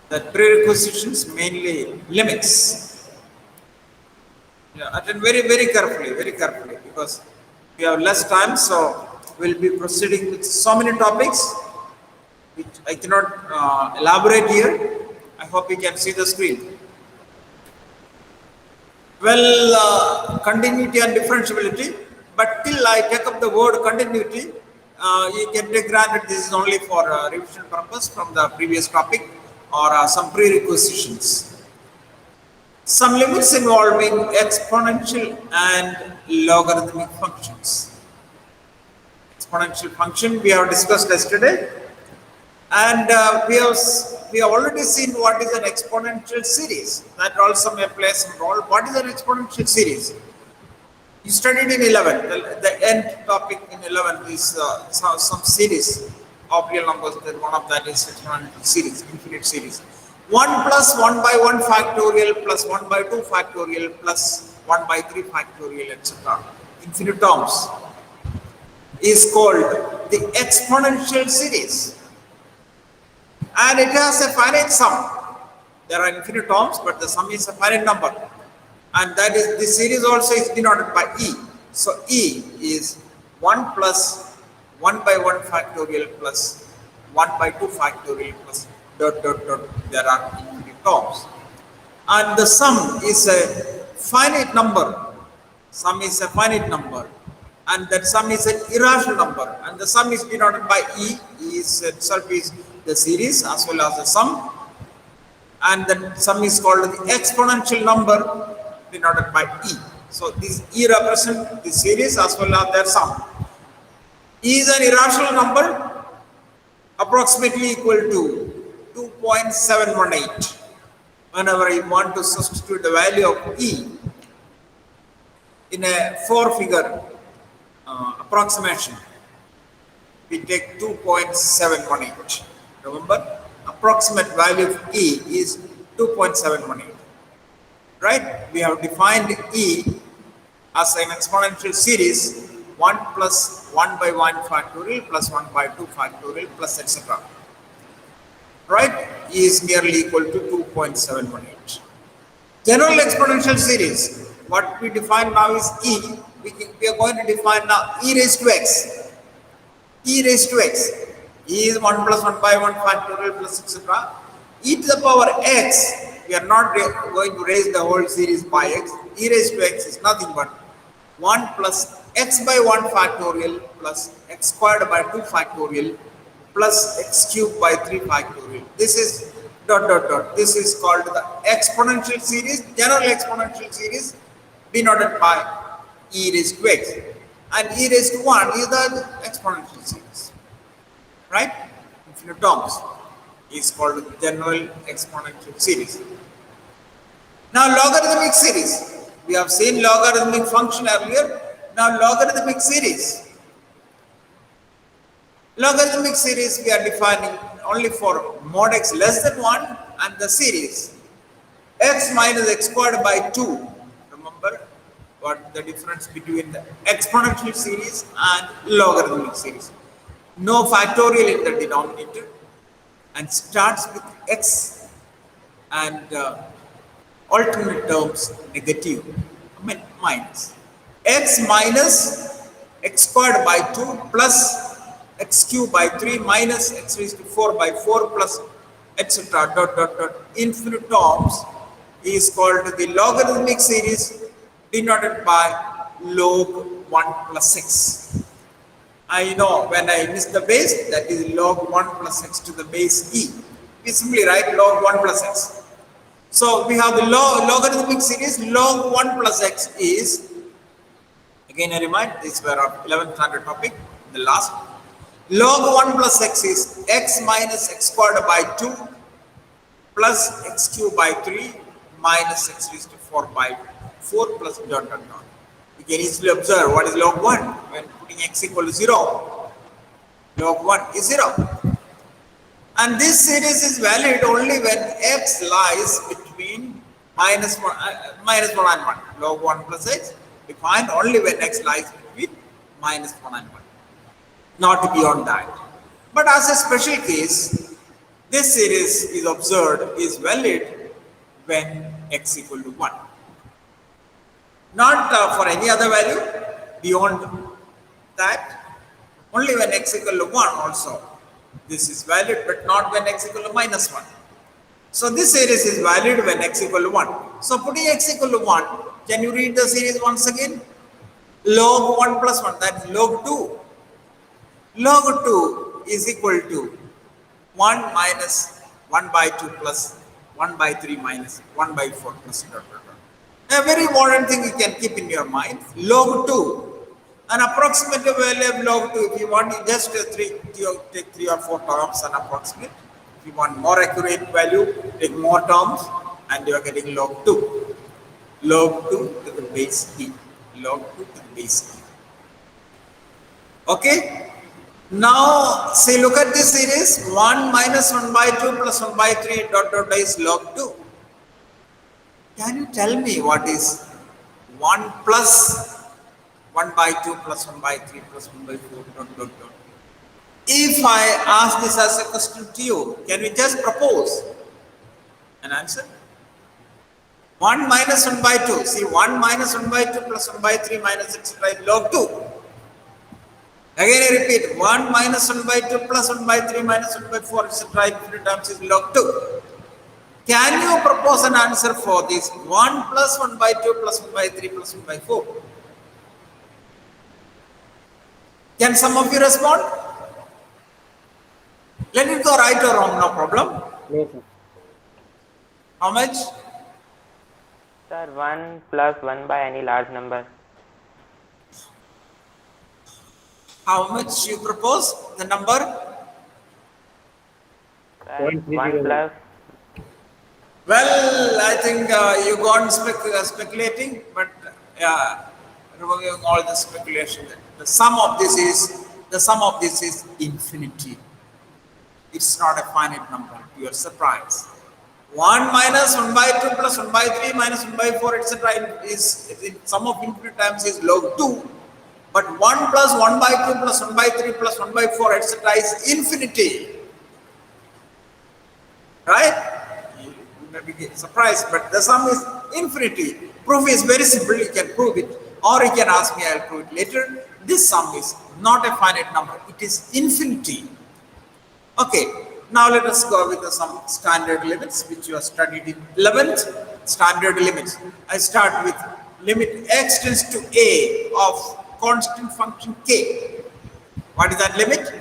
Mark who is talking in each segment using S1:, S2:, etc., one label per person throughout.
S1: The prerequisitions mainly limits. Attend very carefully, because we have less time, so we'll be proceeding with so many topics which I cannot elaborate here. I hope you can see the screen. Well, continuity and differentiability, but till I take up the word continuity, you can take granted this is only for revision purpose from the previous topic or some prerequisitions. Some limits involving exponential and logarithmic functions. Exponential function we have discussed yesterday, and we have already seen what is an exponential series. That also may play some role. What is an exponential series? You studied in 11. The end topic in 11 is some series of real numbers. One of that is exponential series, infinite series. 1 plus 1 by 1 factorial plus 1 by 2 factorial plus 1 by 3 factorial, etc. Infinite terms is called the exponential series. And it has a finite sum. There are infinite terms, but the sum is a finite number. And that is, this series also is denoted by E. So E is 1 plus 1 by 1 factorial plus 1 by 2 factorial plus ... There are infinite terms. And the sum is a finite number. Sum is a finite number. And that sum is an irrational number. And the sum is denoted by E. E is itself is the series as well as the sum, and the sum is called the exponential number denoted by E. So this E represents the series as well as their sum. E is an irrational number approximately equal to 2.718. Whenever you want to substitute the value of E in a 4-figure approximation, we take 2.718. Remember, approximate value of E is 2.718. Right? We have defined E as an exponential series 1 plus 1 by 1 factorial plus 1 by 2 factorial plus etc. Right? E is nearly equal to 2.718. General exponential series, what we define now is E. We are going to define now E raised to x. E raised to x. E is 1 plus 1 by 1 factorial plus etc. E to the power x, we are not going to raise the whole series by x. E raised to x is nothing but 1 plus x by 1 factorial plus x squared by 2 factorial plus x cubed by 3 factorial. This is ... This is called the exponential series, general exponential series denoted by E raised to x. And E raised to 1 is the exponential series. Right? Infinite terms is called general exponential series. Now logarithmic series. We have seen logarithmic function earlier. Now logarithmic series. Logarithmic series we are defining only for mod x less than 1 and the series x minus x squared by 2. Remember what the difference between the exponential series and logarithmic series. No factorial in the denominator and starts with x and alternate terms negative, minus. X minus x squared by 2 plus x cubed by 3 minus x raised to 4 by 4 plus etc. ... Infinite terms is called the logarithmic series denoted by log 1 plus 6. I know when I miss the base, that is log 1 plus x to the base e. We simply write log 1 plus x. So we have the logarithmic series. Log 1 plus x is, again I remind, this were our 11th standard topic, the last. Log 1 plus x is x minus x squared by 2 plus x cubed by 3 minus x raised to 4 by 4 plus ... You can easily observe what is log 1 when putting x equal to 0. Log 1 is 0. And this series is valid only when x lies between minus 1 and 1. Log 1 plus x defined only when x lies between minus 1 and 1. Not beyond that. But as a special case, this series is observed is valid when x equal to 1. Not for any other value beyond that, only when x equal to 1 also. This is valid, but not when x equal to minus 1. So this series is valid when x equal to 1. So putting x equal to 1, can you read the series once again? Log 1 plus 1, that is log 2. Log 2 is equal to 1 minus 1 by 2 plus 1 by 3 minus 1 by 4 plus dot, dot, dot. A very important thing you can keep in your mind, log 2. An approximate value of log 2, if you want, you just take 3 or 4 terms and approximate. If you want more accurate value, take more terms and you are getting log 2. Log 2 to the base e. Log 2 to the base e. Okay? Now, say look at this series, 1 minus 1 by 2 plus 1 by 3 dot dot is log 2. Can you tell me what is 1 plus 1 by 2 plus 1 by 3 plus 1 by 4 dot dot dot? If I ask this as a question to you, can we just propose an answer? 1 minus 1 by 2. See, 1 minus 1 by 2 plus 1 by 3 minus etc. is log 2. Again I repeat, 1 minus 1 by 2 plus 1 by 3 minus 1 by 4 etc. infinite terms is log 2. Can you propose an answer for this 1 plus 1 by 2 plus 1 by 3 plus 1 by 4? Can some of you respond? Let it go right or wrong, no problem.
S2: Yes, sir.
S1: How much?
S2: Sir, 1 plus 1 by any large number.
S1: How much you propose? The number?
S2: Sir, 1 plus.
S1: Well, I think you go on speculating, but removing all the speculation. The sum of this is infinity. It's not a finite number, to your surprise. 1 minus 1 by 2 plus 1 by 3 minus 1 by 4 etc. is in sum of infinite times is log 2. But 1 plus 1 by 2 plus 1 by 3 plus 1 by 4 etc. is infinity. Right? You may be surprised, but the sum is infinity. Proof is very simple, you can prove it. Or you can ask me, I'll prove it later. This sum is not a finite number, it is infinity. Okay, now let us go with some standard limits which you have studied in 11th. Standard limits. I start with limit x tends to a of constant function k. What is that limit?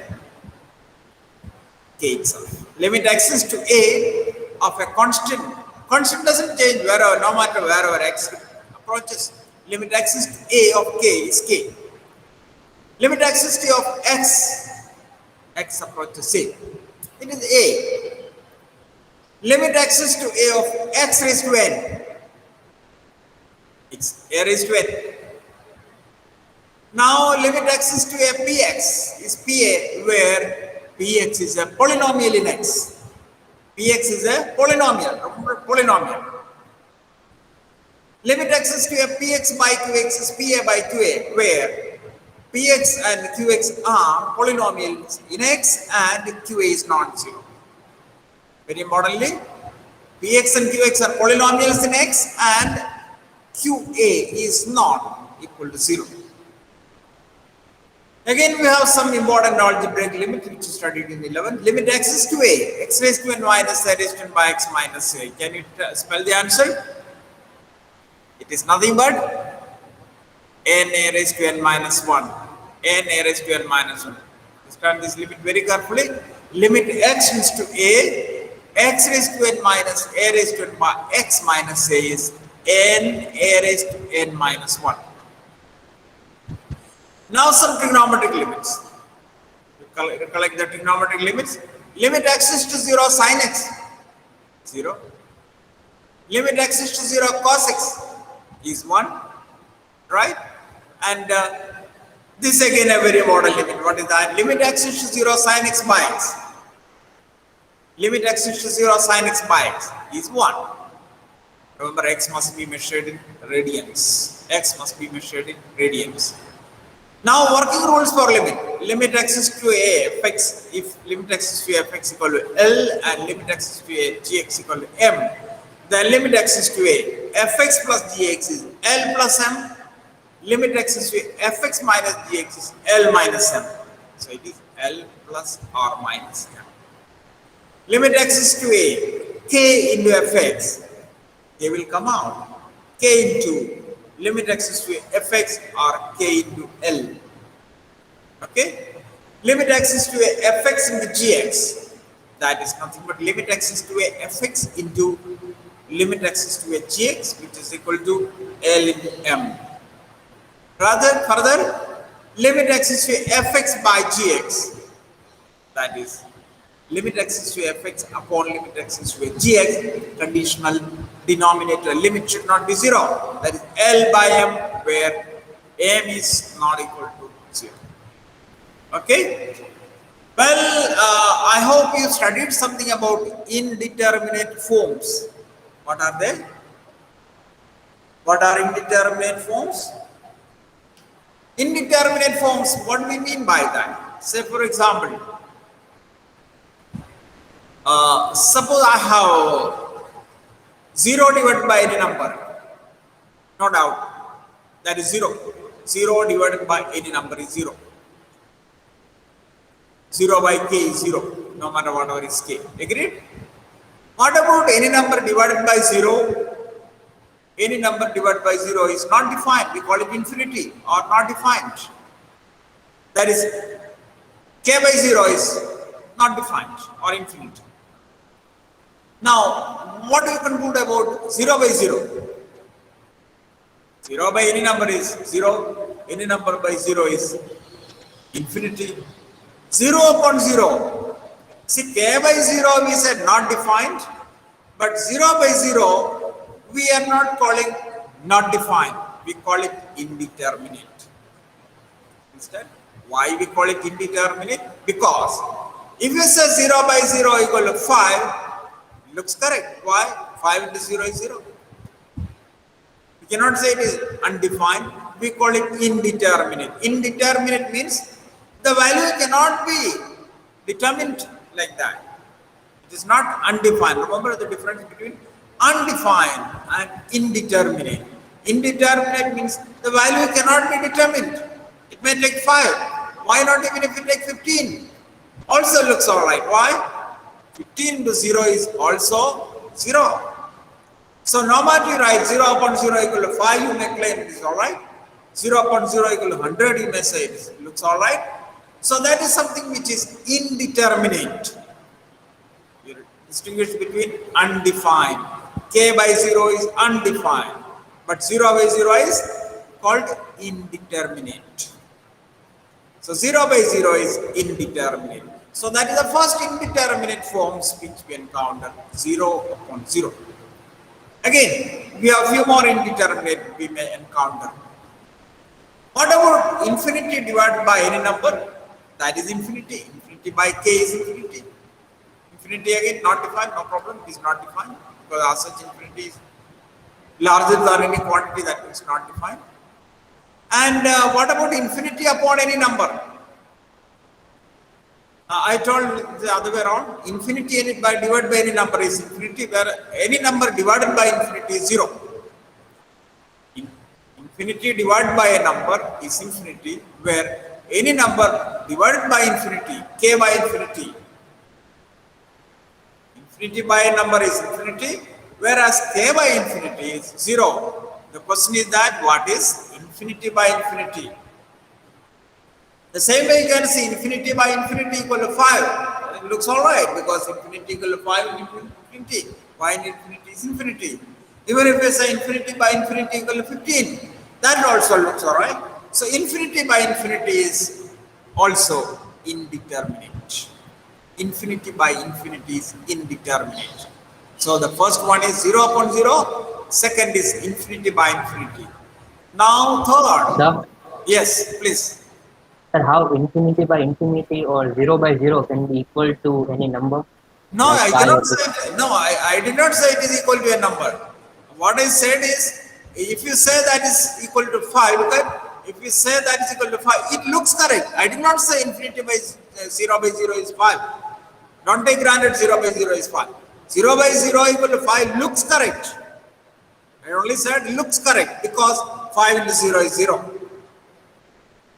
S1: K itself. Limit x tends to a of a constant. Constant doesn't change wherever, no matter wherever x approaches. Limit x tends to a of k is k. Limit x tends to of x approaches a. It is a. Limit x tends to a of x raised to n. It's a raised to n. Now limit x tends to a px is pa, where px is a polynomial in x. Px is a polynomial. Remember, polynomial. Limit x tends to a px by qx is pa by qa, where px and qx are polynomials in x and qa is non-zero. Very importantly, px and qx are polynomials in x and qa is not equal to 0. Again, we have some important algebraic limit which is studied in 11th. Limit x is to a, x raised to n minus a raised to n by x minus a. Can you spell the answer? It is nothing but n a raised to n minus 1. N a raised to n minus 1. Understand this limit very carefully. Limit x tends to a, x raised to n minus a raised to n by x minus a is n a raised to n minus 1. Now some trigonometric limits. Recollect the trigonometric limits. Limit x is to 0 sin x, 0. Limit x is to 0 cos x is 1, right? And this again a very important limit. What is that? Limit x is to 0 sin x by x. Limit x is to 0 sin x by x is 1. Remember, x must be measured in radians. X must be measured in radians. Now working rules for limit. limit x is to a fx, if limit x is to fx equal to L and limit x is to a gx equal to m, then limit x is to a fx plus gx is L plus m, limit x is to a fx minus gx is L minus m. So it is L plus or minus m. Limit x is to a k into fx, they will come out. K into limit x is to a fx or k into L. Okay? Limit x is to a fx into gx, that is nothing but limit x is to a fx into limit x is to a gx, which is equal to L into m. Further, limit x is to a fx by gx, that is limit x is to fx upon limit x is to a gx, conditional denominator limit should not be 0, that is L by m, where m is not equal to 0. Okay? Well, I hope you studied something about indeterminate forms. What are they? What are indeterminate forms? Indeterminate forms, what do we mean by that? Say for example, suppose I have 0 divided by any number, no doubt, that is 0. 0 divided by any number is 0. 0 by k is 0, no matter whatever is k. Agreed? What about any number divided by 0? Any number divided by 0 is not defined. We call it infinity or not defined. That is, k by 0 is not defined or infinite. Now, what you can do about 0 by 0? 0 by any number is 0. Any number by 0 is infinity. 0 upon 0. See, k by 0 we said not defined, but 0 by 0 we are not calling not defined. We call it indeterminate. Instead, why we call it indeterminate? Because if you say 0 by 0 equal to 5, looks correct. Why? 5 into 0 is 0. We cannot say it is undefined. We call it indeterminate. Indeterminate means the value cannot be determined like that. It is not undefined. Remember the difference between undefined and indeterminate. Indeterminate means the value cannot be determined. It may take 5. Why not even if it takes 15? Also looks alright. Why? 15 into 0 is also 0. So no matter you write 0 upon 0 equal to 5, you may claim it is alright. 0 upon 0 equal to 100, you may say it looks alright. So that is something which is indeterminate. You distinguish between undefined. K by 0 is undefined, but 0 by 0 is called indeterminate. So 0 by 0 is indeterminate. So that is the first indeterminate forms which we encounter, 0 upon 0. Again, we have a few more indeterminate we may encounter. What about infinity divided by any number? That is infinity. Infinity by k is infinity. Infinity again not defined, no problem, it is not defined because as such infinity is larger than any quantity, that is not defined. And what about infinity upon any number? I told the other way around, infinity divided by any number is infinity, where any number divided by infinity is 0. Infinity divided by a number is infinity, where any number divided by infinity, k by infinity, infinity by a number is infinity, whereas k by infinity is 0. The question is that what is infinity by infinity? The same way you can see infinity by infinity equal to 5. It looks alright because infinity equal to 5 into infinity. Why infinity is infinity? Even if we say infinity by infinity equal to 15, that also looks alright. So infinity by infinity is also indeterminate. Infinity by infinity is indeterminate. So the first one is 0 upon 0. Second is infinity by infinity. Now third.
S3: Sir,
S1: Yes, please.
S3: sir, how infinity by infinity or 0 by 0 can be equal to any number?
S1: No,
S3: Like
S1: I
S3: five
S1: cannot
S3: or
S1: say it. No, I did not say it is equal to a number. What I said is, if you say that is equal to 5, look at if we say that is equal to 5, it looks correct. I did not say infinity by 0 by 0 is 5. Don't take granted 0 by 0 is 5. 0 by 0 equal to 5 looks correct. I only said looks correct because 5 into 0 is 0.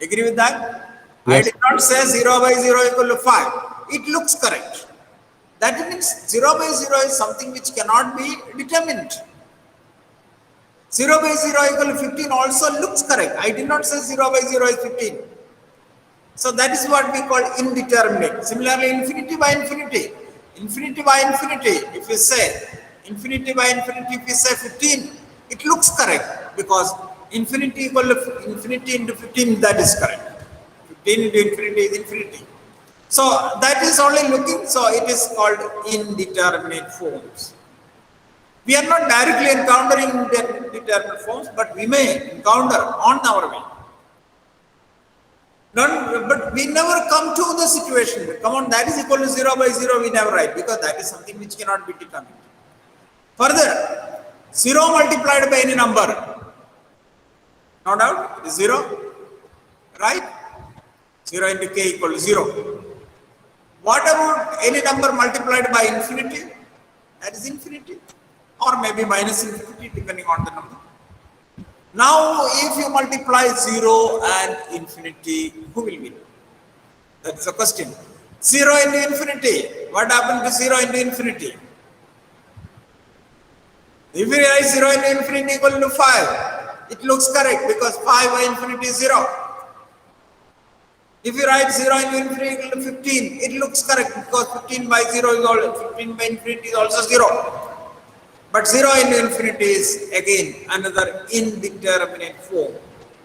S1: Agree with that?
S3: Yes.
S1: I did not say 0 by 0 equal to 5. It looks correct. That means 0 by 0 is something which cannot be determined. 0 by 0 equal to 15 also looks correct. I did not say 0 by 0 is 15. So that is what we call indeterminate. Similarly, infinity by infinity. Infinity by infinity, if you say infinity by infinity, if you say 15, it looks correct because infinity equal to infinity into 15, that is correct. 15 into infinity is infinity. So that is only looking, so it is called indeterminate forms. We are not directly encountering indeterminate forms, but we may encounter on our way. But we never come to the situation. Come on, that is equal to 0 by 0, we never write because that is something which cannot be determined. Further, 0 multiplied by any number, no doubt, it is 0, right? 0 into k equal to 0. What about any number multiplied by infinity? That is infinity, or maybe minus infinity, depending on the number. Now, if you multiply 0 and infinity, who will win? That is the question. 0 into infinity, what happened to 0 into infinity? If we write 0 into infinity equal to 5, it looks correct because 5 by infinity is 0. If you write 0 into infinity equal to 15, it looks correct because 15 by 0 is also 15 by infinity is also 0. But 0 into infinity is again another indeterminate form.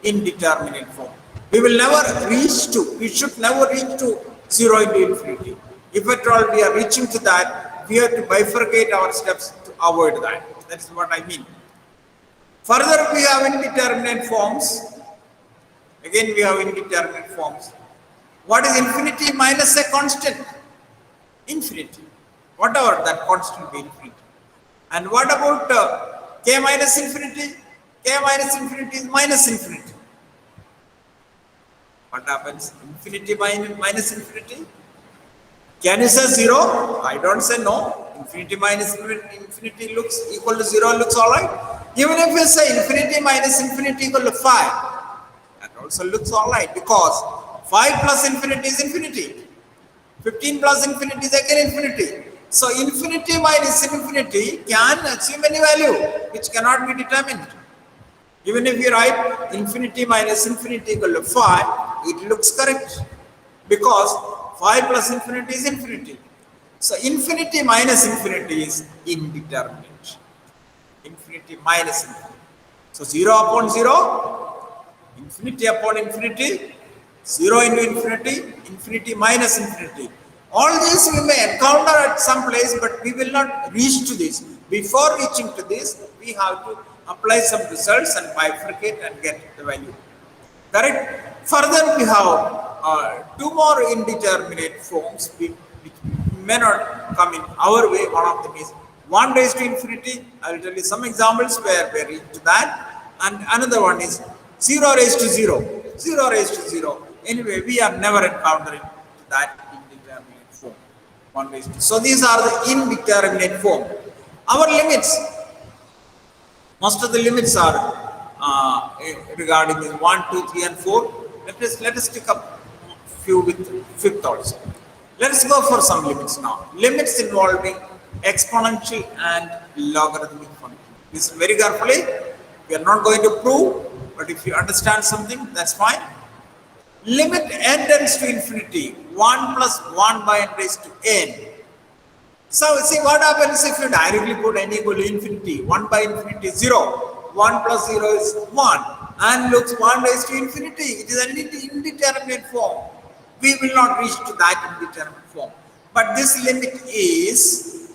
S1: Indeterminate form. We will never reach to, we should never reach to 0 into infinity. If at all we are reaching to that, we have to bifurcate our steps to avoid that. That is what I mean. Further, we have indeterminate forms. Again, we have indeterminate forms. What is infinity minus a constant? Infinity. Whatever that constant be, infinity. And what about k minus infinity? K minus infinity is minus infinity. What happens? Infinity minus infinity? Can you say 0? I don't say no. Infinity minus infinity looks equal to 0 looks alright. Even if you say infinity minus infinity equal to 5, that also looks alright because 5 plus infinity is infinity. 15 plus infinity is again infinity. So infinity minus infinity can achieve any value which cannot be determined. Even if you write infinity minus infinity equal to 5, it looks correct because 5 plus infinity is infinity. So infinity minus infinity is indeterminate. Infinity minus infinity. So 0 upon 0, infinity upon infinity, 0 into infinity, infinity minus infinity. All these we may encounter at some place, but we will not reach to this. Before reaching to this, we have to apply some results and bifurcate and get the value. Correct? Further, we have 2 more indeterminate forms which may not come in our way. One of them is 1 raised to infinity. I will tell you some examples where we reach to that. And another one is 0 raised to 0. 0 raised to 0. Anyway, we are never encountering that indeterminate form. 1 raised to. So these are the indeterminate form. Our limits, most of the limits are regarding this 1, 2, 3, and 4. Let us take up few with fifth also. Let us go for some limits now. Limits involving exponential and logarithmic function. Listen very carefully. We are not going to prove, but if you understand something, that's fine. Limit n tends to infinity, 1 plus 1 by n raised to n. So see what happens if you directly put n equal to infinity. 1 by infinity is 0. 1 plus 0 is 1. And looks 1 raised to infinity. It is an indeterminate form. We will not reach to that indeterminate form. But this limit is,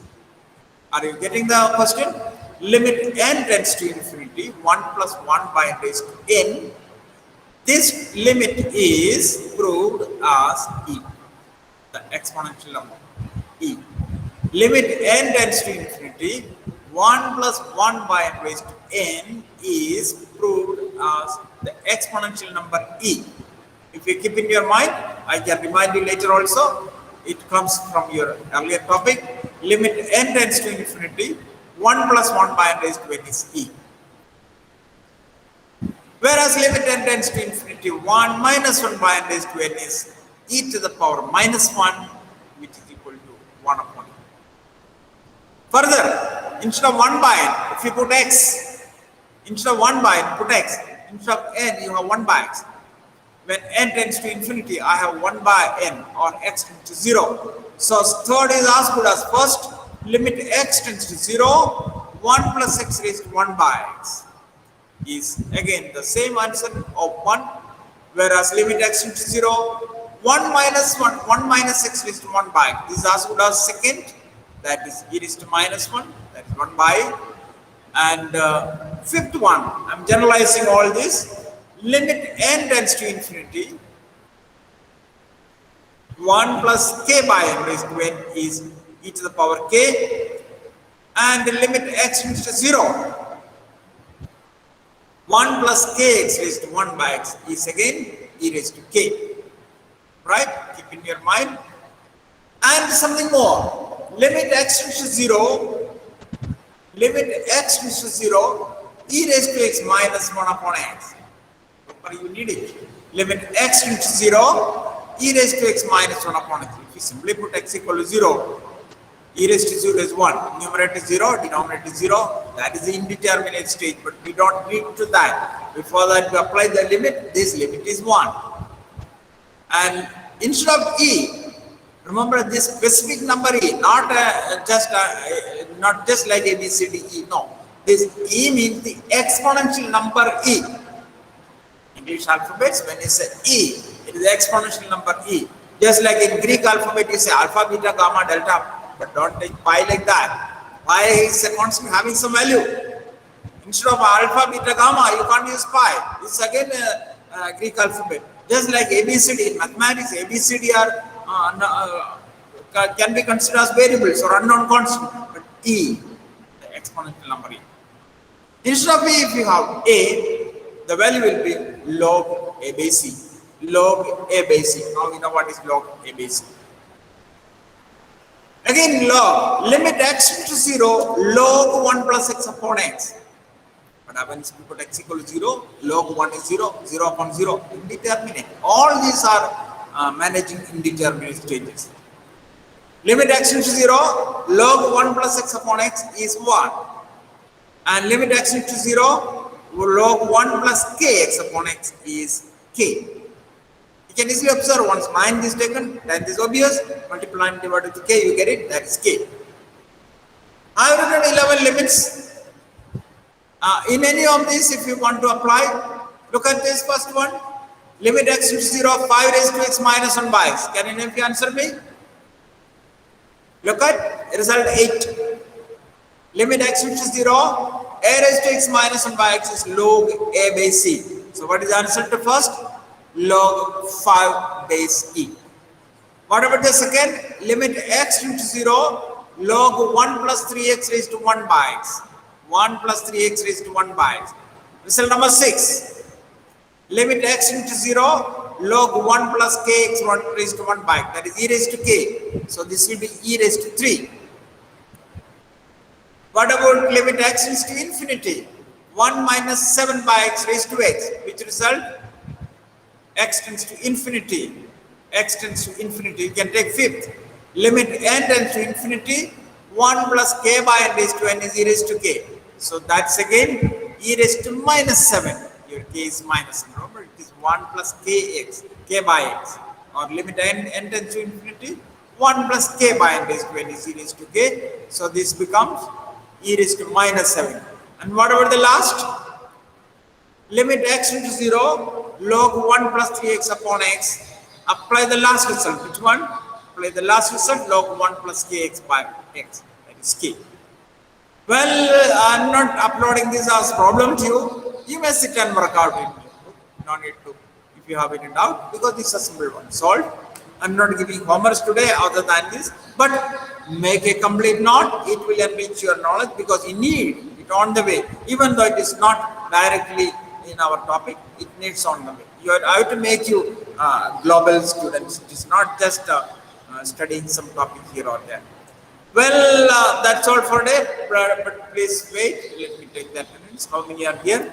S1: are you getting the question? Limit n tends to infinity, 1 plus 1 by n raised to n. This limit is proved as e, the exponential number, e. Limit n tends to infinity, 1 plus 1 by n raised to n is proved as the exponential number e. If you keep in your mind, I can remind you later also, it comes from your earlier topic, limit n tends to infinity, 1 plus 1 by n raised to n is e. Whereas limit n tends to infinity, 1 minus 1 by n raised to n is e to the power minus 1, which is equal to 1 upon e. Further, instead of 1 by n, if you put x, instead of 1 by n, put x. Instead of n, you have 1 by x. When n tends to infinity, I have 1 by n or x tends to 0. So third is as good as first. Limit x tends to 0, 1 plus x raised to 1 by x is again the same answer of 1. Whereas limit x tends to 0, 1 minus 1, 1 minus x raised to 1 by x is as good as second. That is e raised to minus 1, that is 1 by. And fifth one, I'm generalizing all this. Limit n tends to infinity, 1 plus k by n raised to n is e to the power k. And the limit x tends to 0, 1 plus kx raised to 1 by x is again e raised to k. Right? Keep in your mind. And something more. Limit x tends to 0, limit x tends to 0, e raised to x minus 1 upon x. Remember, you need it. Limit x tends to 0, e raised to x minus 1 upon x. If you simply put x equal to 0, e raised to 0 is 1. Numerator is 0, denominator is 0. That is the indeterminate stage, but we don't need to that. Before that, we apply the limit. This limit is 1. And instead of e, remember this specific number e, not just like a, b, c, d, e. No, this e means the exponential number e. English alphabets, when you say e, it is the exponential number e. Just like in Greek alphabet, you say alpha, beta, gamma, delta, but don't take pi like that. Pi is a constant having some value. Instead of alpha, beta, gamma, you can't use pi. This is again Greek alphabet. Just like ABCD in mathematics, ABCD are can be considered as variables or unknown constant, but e, the exponential number e. Instead of e, if you have a, the value will be log a by c. Log a by c. Now we know what is log a by c. Again, log, limit x to 0, log 1 plus x upon x. What happens if you put x equal to 0, log 1 is 0, 0 upon 0, indeterminate. All these are managing indeterminate stages. Limit x to 0, log 1 plus x upon x is 1. And limit x to 0, log 1 plus kx upon x is k. You can easily observe once mind is taken, then this is obvious, multiply and divide with k, you get it, that is k. I have written 11 limits. In any of these, if you want to apply, look at this first one. Limit x to 0, 5 raised to x minus 1 by x. Can any of you answer me? Look at result 8. Limit x to 0, a raised to x minus 1 by x is log a by c. So what is the answer to first? Log 5 base e. What about the second? Limit x to 0, log 1 plus 3x raised to 1 by x. 1 plus 3x raised to 1 by x. Result number 6. Limit x into 0, log 1 plus kx raised to 1 by x. That is e raised to k. So this will be e raised to 3. What about limit x tends to infinity? 1 minus 7 by x raised to x. Which result? X tends to infinity. X tends to infinity. You can take fifth. Limit n tends to infinity. 1 plus k by n raised to n is e raised to k. So that's again e raised to minus 7. Your k is minus. Remember, it is 1 plus kx, k by x. Or limit n tends to infinity. 1 plus k by n raised to n is e raised to k. So this becomes e raised to minus 7. And what about the last? Limit x into 0, log 1 plus 3x upon x. Apply the last result. Which one? Apply the last result, log 1 plus kx by x. That is k. Well, I'm not uploading this as problem to you. You may sit and work out it. No need to, if you have any doubt, because this is a simple one. Solved. I'm not giving homework today other than this, but make a complete note. It will enrich your knowledge because you need it on the way, even though it is not directly in our topic, it needs on the way. I have to make you global students. It is not just studying some topic here or there. Well, that's all for today. But please wait. Let me take the attendance. How many are here?